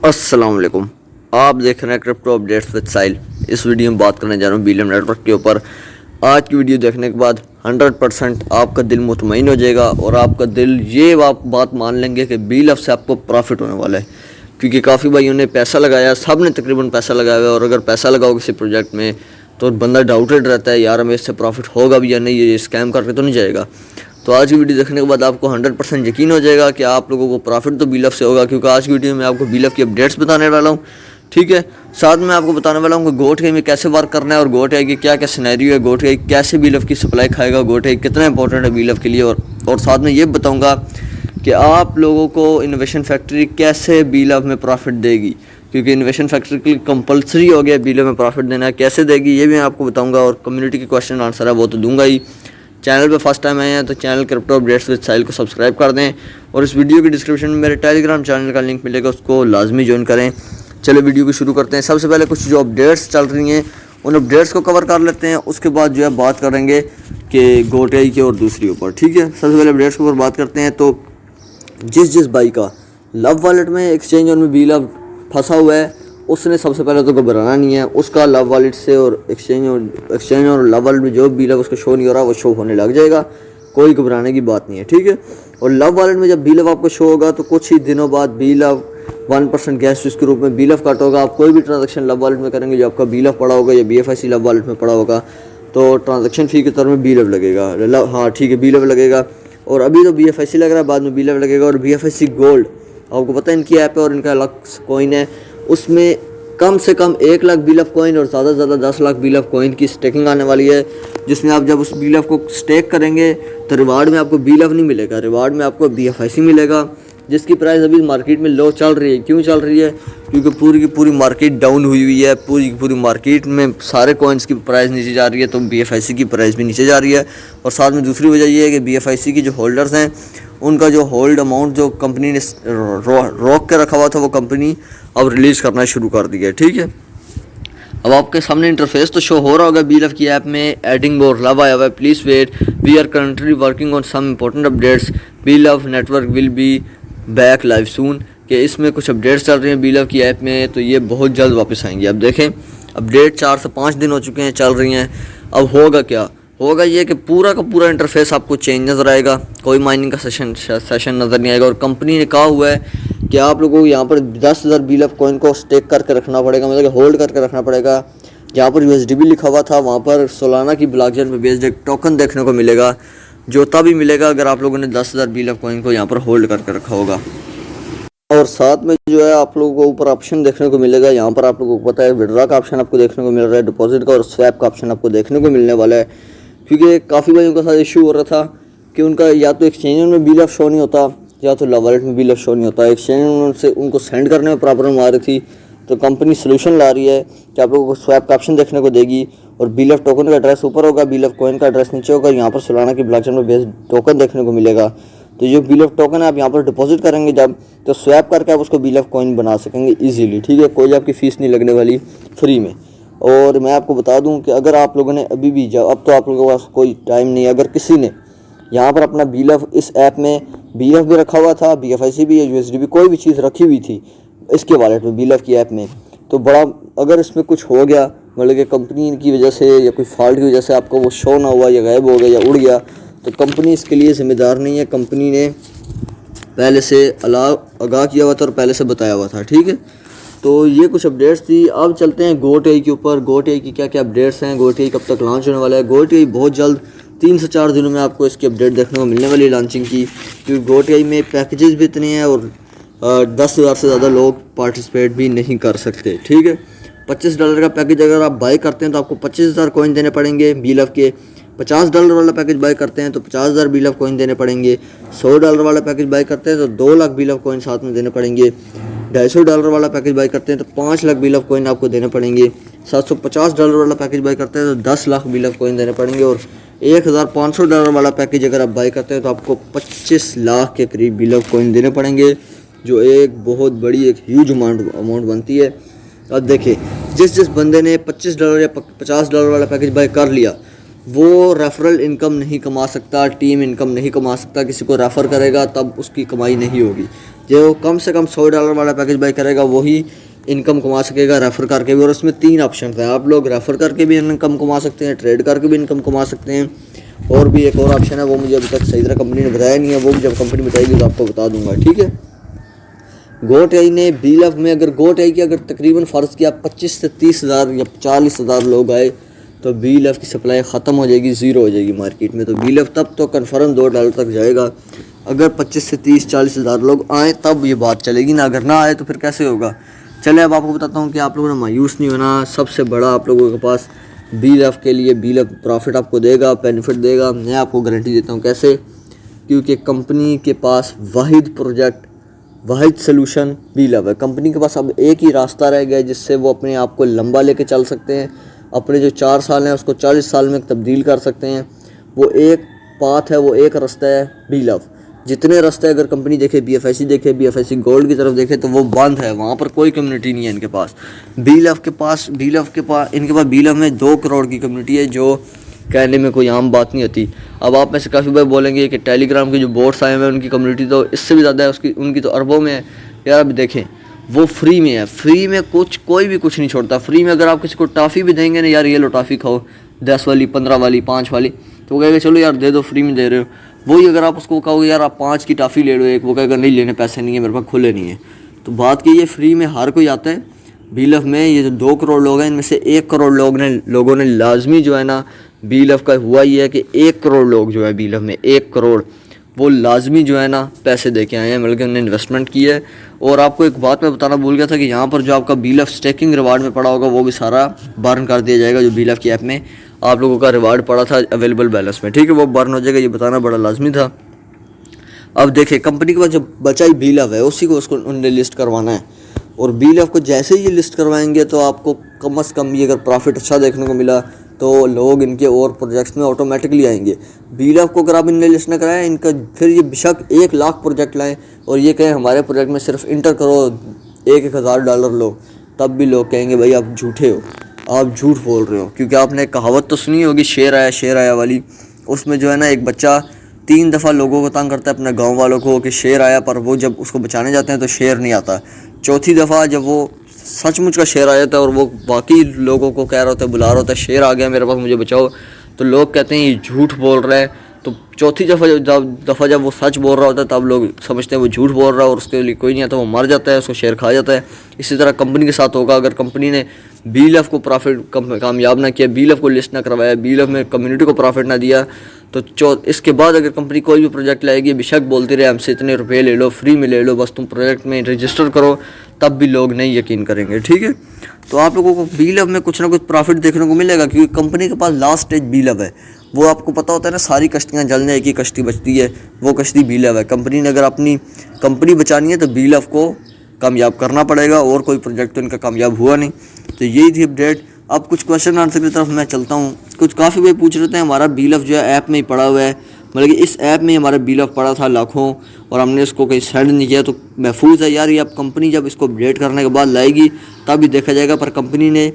अस्सलाम वालेकुम। आप देख रहे हैं क्रिप्टो अपडेट्स विद साहिल। इस वीडियो में बात करने जा रहा हूँ बीलियम नेटवर्क के ऊपर। आज की वीडियो देखने के बाद 100% आपका दिल मुतमईन हो जाएगा और आपका दिल ये आप बात मान लेंगे कि बीलफ से आपको प्रॉफिट होने वाला है, क्योंकि काफ़ी भाइयों ने पैसा लगाया, सब ने तकरीबन पैसा लगाया हुआ है। और अगर पैसा लगाओ किसी प्रोजेक्ट में तो बंदा डाउटेड रहता है, यार हमें इससे प्रॉफिट होगा भी या नहीं, ये स्कैम करके तो नहीं जाएगा। तो आज की वीडियो देखने के बाद आपको 100% यकीन हो जाएगा कि आप लोगों को प्रॉफिट तो बीलफ से होगा, क्योंकि आज की वीडियो में आपको बीलफ की अपडेट्स बताने वाला हूँ। ठीक है, साथ में आपको बताने वाला हूँ कि गोट में कैसे वर्क करना है और गोट की क्या क्या सिनेरियो है, गोट कैसे बीलफ की सप्लाई खाएगा, गोट कितना इंपॉर्टेंट है बीलफ के लिए। और साथ में ये बताऊँगा कि आप लोगों को इनोवेशन फैक्ट्री कैसे बीलफ में प्रॉफिट देगी, क्योंकि इनोवेशन फैक्ट्री के लिए कंपलसरी हो गया बीलफ में प्रॉफिट देना है। कैसे देगी ये भी मैं आपको बताऊँगा, और कम्युनिटी के क्वेश्चन आंसर है वो तो दूंगा ही। चैनल पे फर्स्ट टाइम आए हैं तो चैनल क्रिप्टो अपडेट्स विद साहिल को सब्सक्राइब कर दें, और इस वीडियो की डिस्क्रिप्शन में मेरे टेलीग्राम चैनल का लिंक मिलेगा, उसको लाजमी ज्वाइन करें। चलो वीडियो को शुरू करते हैं। सबसे पहले कुछ जो अपडेट्स चल रही हैं उन अपडेट्स को कवर कर लेते हैं, उसके बाद जो है बात करेंगे कि गोटेई के और दूसरी ऊपर। ठीक है, सबसे पहले अपडेट्स के ऊपर बात करते हैं। तो जिस भाई का लव वॉलेट में एक्सचेंज और में बीलफ फंसा हुआ है, उसने सबसे पहले तो घबराना नहीं है। उसका लव वॉलेट से और एक्सचेंज और लव वॉलेट में जो बीलफ उसको शो नहीं हो रहा वो शो होने लग जाएगा, कोई घबराने की बात नहीं है। ठीक है, और लव वॉलेट में जब बीलफ आपको शो होगा तो कुछ ही दिनों बाद बीलफ 1% गैस फीस के रूप में बीलफ कट होगा। आप कोई भी ट्रांजेक्शन लव वॉलेट में करेंगे जो आपका बीलफ पड़ा होगा या BFIC लव वॉलेट में पड़ा होगा तो ट्रांजेक्शन फ़ी के तौर में बीलफ लगेगा। हाँ ठीक है, बीलफ लगेगा। और अभी तो BFIC लग रहा है, बाद में बीलफ लगेगा। और BFIC गोल्ड आपको पता है इनकी ऐप है और इनका अलग कॉइन है, उसमें कम से कम 1 लाख बीलफ कॉइन और ज़्यादा से ज़्यादा 10 लाख बीलफ कॉइन की स्टेकिंग आने वाली है, जिसमें आप जब उस बीलफ को स्टेक करेंगे तो रिवार्ड में आपको बीलफ नहीं मिलेगा, रिवार्ड में आपको BFIC मिलेगा, जिसकी प्राइस अभी मार्केट में लो चल रही है। क्यों चल रही है? क्योंकि पूरी की पूरी मार्केट डाउन हुई हुई है, पूरी की पूरी मार्केट में सारे कॉइन्स की प्राइस नीचे जा रही है, तो BFIC की प्राइस भी नीचे जा रही है। और साथ में दूसरी वजह यह है कि BFIC की जो होल्डर्स हैं उनका जो होल्ड अमाउंट जो कंपनी ने रोक के रखा हुआ था वो कंपनी अब रिलीज़ करना शुरू कर दिया है। ठीक है, अब आपके सामने इंटरफेस तो शो हो रहा होगा बीलफ की ऐप में, एडिंग मोर लव आया हुआ है, please wait, we are currently working on some important updates, बीलफ network will be back live soon. कि इसमें कुछ अपडेट्स चल रही हैं बीलफ की ऐप में, तो ये बहुत जल्द वापस आएंगी। अब देखें, अपडेट 4 से 5 दिन हो चुके हैं, चल रही हैं। अब होगा क्या? होगा ये कि पूरा का पूरा इंटरफेस आपको चेंज नज़र आएगा, कोई माइनिंग का सेशन नज़र नहीं आएगा। और कंपनी ने कहा हुआ है कि आप लोगों को यहाँ पर 10,000 बीलफ कॉइन को स्टेक करके रखना पड़ेगा, मतलब होल्ड करके रखना पड़ेगा। जहाँ पर USDB लिखा हुआ था वहाँ पर सोलाना की ब्लॉकचेन पे बेस्ड एक टोकन देखने को मिलेगा, जो तभी मिलेगा अगर आप लोगों ने 10,000 बीलफ कॉइन को यहाँ पर होल्ड करके रखा होगा। और साथ में जो है आप लोगों को ऊपर ऑप्शन देखने को मिलेगा, यहाँ पर आप लोगों को पता है विड्रॉ का ऑप्शन आपको देखने को मिल रहा है, डिपॉजिट का और स्वैप का ऑप्शन आपको देखने को मिलने वाला है। क्योंकि काफ़ी भाइयों के साथ इशू हो रहा था कि उनका या तो एक्सचेंज में बीलफ शो नहीं होता या तो लव वॉलेट में बीलफ शो नहीं होता। एक्सचेंज से उनको सेंड करने में प्रॉब्लम आ रही थी, तो कंपनी सोल्यूशन ला रही है कि आप लोगों को स्वैप का ऑप्शन देखने को देगी और बीलफ टोकन का एड्रेस ऊपर होगा, बीलफ कॉइन का एड्रेस नीचे होगा। यहाँ पर सोलाना की ब्लॉकचेन में बेस्ड टोकन देखने को मिलेगा। तो जो बीलफ टोकन है आप यहाँ पर डिपॉजिट करेंगे जब, तो स्वैप करके आप उसको बीलफ कॉइन बना सकेंगे इजीली। ठीक है, कोई आपकी फ़ीस नहीं लगने वाली, फ्री में। और मैं आपको बता दूं कि अगर आप लोगों ने अभी भी अब तो आप लोगों के पास कोई टाइम नहीं है, अगर किसी ने यहाँ पर अपना बीलफ इस ऐप में बीलफ भी रखा हुआ था, BFIC भी या USDB कोई भी चीज़ रखी हुई थी इसके वॉलेट में बीलफ की ऐप में, तो बड़ा अगर इसमें कुछ हो गया, मतलब कि कंपनी की वजह से या कोई फॉल्ट की वजह से आपको वो शो ना हुआ या गायब हो गया या उड़ गया, तो कंपनी इसके लिए ज़िम्मेदार नहीं है। कंपनी ने पहले से आगाह किया हुआ था और पहले से बताया हुआ था। ठीक है, तो ये कुछ अपडेट्स थी। अब चलते हैं गोटेई के ऊपर। गोटेई की क्या क्या अपडेट्स हैं, गोटेई कब तक लॉन्च होने वाला है। गोटेई बहुत जल्द 3 से 4 दिनों में आपको इसकी अपडेट देखने को मिलने वाली है लॉन्चिंग की, क्योंकि गोटेई में पैकेजेस भी इतने हैं और 10,000 से ज़्यादा लोग पार्टिसिपेट भी नहीं कर सकते। ठीक है, $25 का पैकेज अगर आप बाई करते हैं तो आपको 25,000 कॉइन देने पड़ेंगे बीलफ के। $50 वाला पैकेज बाई करते हैं तो 50,000 बीलफ कॉइन देने पड़ेंगे। $100 वाला पैकेज बाई करते हैं तो 2 लाख बीलफ कॉइन साथ में देने पड़ेंगे। $250 वाला पैकेज बाई करते हैं तो 5 लाख बीलफ कॉइन आपको देने पड़ेंगे। $750 वाला पैकेज बाई करते हैं तो 10 लाख बीलफ कॉइन देने पड़ेंगे। और $1,500 वाला पैकेज अगर आप बाई करते हैं तो आपको 25 लाख के करीब बीलफ कॉइन देने पड़ेंगे, जो एक बहुत बड़ी एक ह्यूज अमाउंट बनती है। अब देखिए, जिस बंदे ने $25 या $50 वाला पैकेज बाई कर लिया वो रेफरल इनकम नहीं कमा सकता, टीम इनकम नहीं कमा सकता। किसी को रेफ़र करेगा तब उसकी कमाई नहीं होगी। जो कम से कम $100 वाला पैकेज बाई करेगा वही इनकम कमा सकेगा रेफ़र करके भी। और उसमें 3 ऑप्शन हैं, आप लोग रेफ़र करके भी इनकम कमा सकते हैं, ट्रेड करके भी इनकम कमा सकते हैं, और भी एक और ऑप्शन है वो मुझे अभी तक सही तरह कंपनी ने बताया नहीं है, वो भी जब कंपनी बताएगी तो आपको बता दूंगा, ठीक है। GoTI ने BeLove में अगर GoTI की अगर तकरीबन फ़र्ज़ किया 25 से 30 हज़ार या 40 हज़ार लोग आए तो BeLove की सप्लाई ख़त्म हो जाएगी, ज़ीरो हो जाएगी मार्केट में। तो BeLove तब तो कन्फर्म $2 तक जाएगा अगर 25 से 30-40 हज़ार लोग आएँ तब ये बात चलेगी ना, अगर ना आए तो फिर कैसे होगा। चले अब आपको बताता हूँ कि आप लोगों ने मायूस नहीं होना। सबसे बड़ा आप लोगों के पास BeLove के लिए BeLove प्रॉफिट आपको देगा, बेनिफिट देगा, मैं आपको गारंटी देता हूँ। कैसे? क्योंकि कंपनी के पास वाहिद प्रोजेक्ट, वाहिद सलूशन BeLove है। कंपनी के पास अब एक ही रास्ता रह गया जिससे वो अपने आप को लंबा लेके चल सकते हैं, अपने जो 4 साल हैं उसको 40 साल में तब्दील कर सकते हैं। वो एक पाथ है, वो एक रास्ता है BeLove। जितने रास्ते अगर कंपनी देखे, BFIC देखे, BFIC गोल्ड की तरफ देखे तो वो बंद है, वहाँ पर कोई कम्युनिटी नहीं है इनके पास। BeLove के पास इनके पास BeLove में 2 करोड़ की कम्युनिटी है, जो कहने में कोई आम बात नहीं होती। अब आप में से काफ़ी बार बोलेंगे कि टेलीग्राम के जो बोट्स आए हुए हैं उनकी कम्युनिटी तो इससे भी ज़्यादा है, उनकी तो अरबों में है। यार अब देखें, वो फ्री में है, फ्री में कोई भी कुछ नहीं छोड़ता। फ्री में अगर आप किसी को टॉफ़ी भी देंगे ना, यार ये लो टॉफ़ी खाओ 10 वाली, 15 वाली, 5 वाली, तो वो कहेगा चलो यार दे दो, फ्री में दे रहे हो। वही अगर आप उसको कहोगे यार आप 5 की टॉफ़ी ले लो एक, वो कहेगा नहीं लेने पैसे नहीं है मेरे पास, खुले नहीं है। तो बात की ये फ्री में हर कोई आता है BeLove में। ये जो 2 करोड़ लोग हैं इनमें से 1 करोड़ लोगों ने लाजमी जो है ना, BeLove का हुआ ये है कि 1 करोड़ लोग जो है BeLove में 1 करोड़ वो लाजमी जो है ना पैसे दे के आए हैं, मतलब कि उन्होंने इन्वेस्टमेंट की है। और आपको एक बात मैं बताना भूल गया था कि यहाँ पर जो आपका BeLove स्टेकिंग रिवार्ड में पड़ा होगा वो भी सारा बर्न कर दिया जाएगा। जो BeLove की ऐप में आप लोगों का रिवार्ड पड़ा था अवेलेबल बैलेंस में, ठीक है, वो बर्न हो जाएगा, ये बताना बड़ा लाजमी था। अब देखिए, कंपनी के पास जो बचा ही BeLove है उसी को उसको उन्होंने लिस्ट करवाना है, और BeLove को जैसे ही ये लिस्ट करवाएंगे तो आपको कम से कम ये अगर प्रॉफिट अच्छा देखने को मिला तो लोग इनके और प्रोजेक्ट्स में ऑटोमेटिकली आएंगे। BeLove को अगर आप इनने लिस्ट ना कराएं, इनका फिर ये बेशक 1 लाख प्रोजेक्ट लाएं और ये कहें हमारे प्रोजेक्ट में सिर्फ इंटर करो $1,000 लो, तब भी लोग कहेंगे भाई आप झूठे हो, आप झूठ बोल रहे हो। क्योंकि आपने कहावत तो सुनी होगी शेर आया वाली, उसमें जो है ना एक बच्चा 3 दफ़ा लोगों को तंग करता है अपने गाँव वालों को कि शेर आया, पर वो जब उसको बचाने जाते हैं तो शेर नहीं आता। चौथी दफ़ा जब वो सचमुच का शेर आ जाता है और वो बाकी लोगों को कह रहा होता है, बुला रहा होता है शेर आ गया मेरे पास मुझे बचाओ, तो लोग कहते हैं ये झूठ बोल रहा है। तो चौथी दफ़ा जब वो सच बोल रहा होता है तब लोग समझते हैं वो झूठ बोल रहा है और उसके लिए कोई नहीं आता, वो मर जाता है, उसको शेर खा जाता है। इसी तरह कंपनी के साथ होगा, अगर कंपनी ने BeLove को प्रॉफिट कामयाब ना किया, BeLove को लिस्ट ना करवाया, BeLove में कम्युनिटी को प्रॉफिट ना दिया, तो इसके बाद अगर कंपनी कोई भी प्रोजेक्ट लाएगी बेशक बोलती रहे हमसे इतने रुपए ले लो, फ्री में ले लो, बस तुम प्रोजेक्ट में रजिस्टर करो, तब भी लोग नहीं यकीन करेंगे, ठीक है। तो आप लोगों को BeLove में कुछ ना कुछ प्रॉफिट देखने को मिलेगा, क्योंकि कंपनी के पास लास्ट स्टेज BeLove है। वो आपको पता होता है ना, सारी कश्तियाँ जलने एक ही कश्ती बचती है, वो कश्ती BeLove है। कंपनी ने अगर अपनी कंपनी बचानी है तो BeLove को कामयाब करना पड़ेगा, और कोई प्रोजेक्ट तो इनका कामयाब हुआ नहीं। तो यही थी अपडेट। अब कुछ क्वेश्चन आंसर की तरफ मैं चलता हूँ। कुछ काफ़ी भाई पूछ रहे थे हमारा BeLove जो है ऐप में ही पड़ा हुआ है, मतलब कि इस ऐप में हमारा BeLove पड़ा था लाखों और हमने इसको कहीं सेंड नहीं किया, तो महफूज है यार। ये अब कंपनी जब इसको अपडेट करने के बाद लाएगी तब ही देखा जाएगा, पर कंपनी ने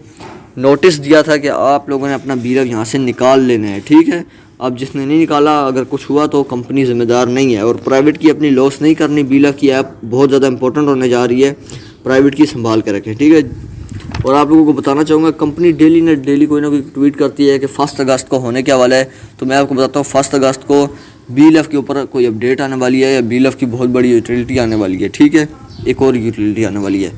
नोटिस दिया था कि आप लोगों ने अपना BeLove यहाँ से निकाल लेना है, ठीक है। अब जिसने नहीं निकाला, अगर कुछ हुआ तो कंपनी ज़िम्मेदार नहीं है, और प्राइवेट की अपनी लॉस नहीं करनी। BeLove की ऐप बहुत ज़्यादा इंपॉर्टेंट होने जा रही है, प्राइवेट की संभाल के रखें, ठीक है। और आप लोगों को बताना चाहूँगा, कंपनी डेली कोई ना कोई ट्वीट करती है कि 1 अगस्त को होने क्या वाला है, तो मैं आपको बताता हूँ 1 अगस्त को BeLove के ऊपर कोई अपडेट आने वाली है, या BeLove की बहुत बड़ी यूटिलिटी आने वाली है, ठीक है, एक और यूटिलिटी आने वाली है।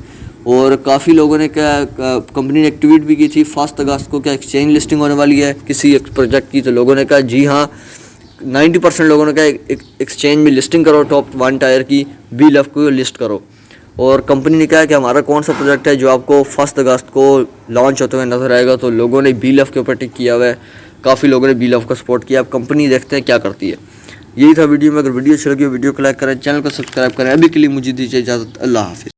और काफ़ी लोगों ने कंपनी ने एक ट्वीट भी की थी 1 अगस्त को क्या एक्सचेंज लिस्टिंग होने वाली है किसी एक प्रोजेक्ट की, तो लोगों ने कहा जी हाँ, 90% लोगों ने कहा एक्सचेंज में लिस्टिंग करो, टॉप 1 टायर की BeLove को लिस्ट करो। और कंपनी ने कहा कि हमारा कौन सा प्रोजेक्ट है जो आपको 1 अगस्त को लॉन्च होते हुए नजर आएगा, तो लोगों ने BeLove के ऊपर टिक किया हुआ है, काफ़ी लोगों ने BeLove का सपोर्ट किया। अब कंपनी देखते हैं क्या करती है। यही था वीडियो में। अगर वीडियो अच्छी लगी वीडियो को लाइक करें, चैनल को सब्सक्राइब करें। अभी के लिए मुझे दीजिए इजाज़त, अल्लाह हाफिज़।